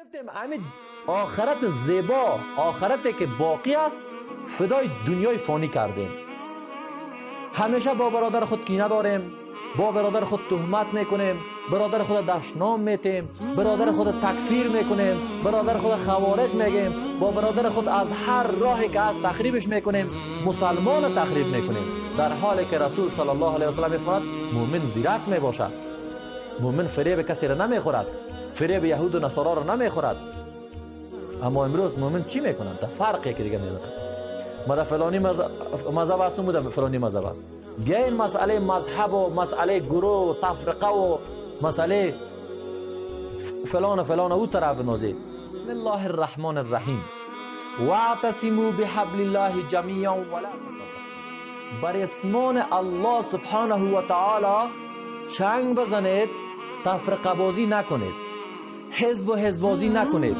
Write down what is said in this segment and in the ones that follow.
گفتیم امید آخرت زیبا، آخرتی که باقی است، فدای دنیای فانی کردیم. همیشه با برادر خود کینه داریم، با برادر خود تهمت میکنیم، برادر خود دشنام میتیم، برادر خود تکفیر میکنیم، برادر خود خوارج میگیم، با برادر خود از هر راهی که از تخریبش میکنیم، مسلمان تخریب میکنیم، در حالی که رسول صلی الله علیه و سلم میفرماید مومن زیرک میباشد، مومن فریب کسی را نمیخورد، فریب یهود و نصارا را نمیخورد. اما امروز مومن چی میکنند؟ در فرقی که دیگه میزنند. ما در فلانی مذهب هستم، بودم فلانی مذهب است. بیاین مسئله مذهب و مسئله گروه و تفرقه و مسئله فلان و فلان او طرف نازید. بسم الله الرحمن الرحیم. واعتصموا بحبل الله جمیعا ولا تفرقوا. بر اسمان الله سبحانه و تعالی چنگ بزنید، تفرقه بازی نکنید، حزب و حزب بازی نکنید،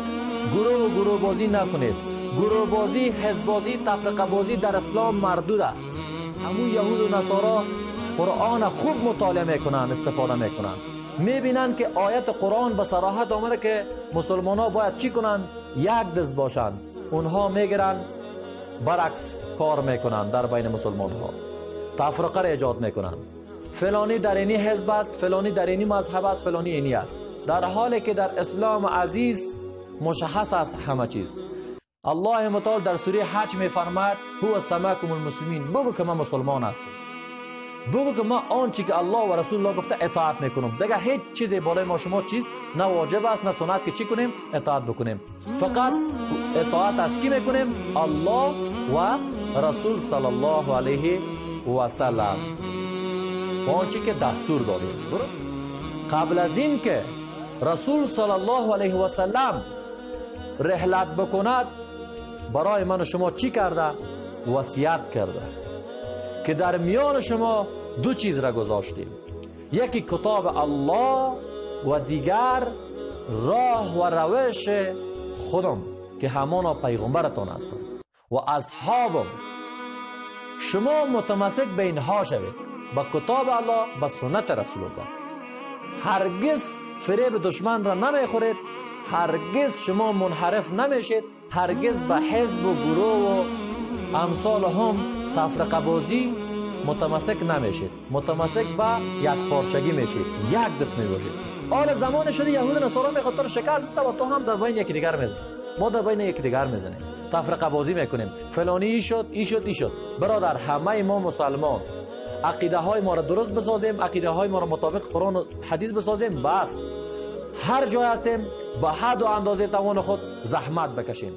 گروه و گروه بازی نکنید. گروه بازی، حزب بازی، تفرقه بازی در اسلام مردود است. همون یهود و نصارا قرآن خوب مطالعه میکنن، استفاده میکنن، میبینن که آیت قرآن به صراحت آمده که مسلمان ها باید چی کنن؟ یک دست باشن. اونها میگرن برعکس کار میکنن، در بین مسلمان ها تفرقه را ایجاد میکنن. فلانی در اینی حزب است، فلانی در اینی مذهب است، فلانی اینی است، در حالی که در اسلام عزیز مشخص است همه چیز. الله متعال در سوره حج میفرماید هو سماکم المسلمین. بگو که من مسلمان هستم، بگو که من آنچه که الله و رسول الله گفته اطاعت میکنم. دیگه هیچ چیزی بالای ما شما چیز نه واجب است نه سنت که چی کنیم؟ اطاعت بکنیم. فقط اطاعت از کی میکنیم؟ الله و رسول صلی الله علیه و سلم، آنچه که دستور دادیم. درست؟ قبل از این که رسول صلی الله علیه و سلم رحلت بکند، برای من و شما چی کرده؟ وصیت کرده که در میان شما دو چیز را گذاشتیم، یکی کتاب الله و دیگر راه و روش خودم که همانا پیغمبرتان هستم و اصحابم. شما متمسک به اینها شوید، به کتاب الله، به سنت رسول الله. هرگز فریب دشمن را نمیخورید، هرگز شما منحرف نمیشید، هرگز به حزب و گروه و امثال هم تفرقه بازی متمسک نمیشید، متمسک به یک پارچگی میشید، یک دست میباشید. آن زمان شده یهود و نصارا میخواد تو رو شکست بده و تو هم در بین یکی دیگر میزنی، ما در بین یکی دیگر میزنیم، تفرقه بازی میکنیم، فلانی ای شد ای شد ای شد. برادر، همه ما مسلمان عقیده های ما را درست بسازیم، عقیده های ما را مطابق قرآن و حدیث بسازیم، بس هر جای هستیم به حد و اندازه توان خود زحمت بکشیم.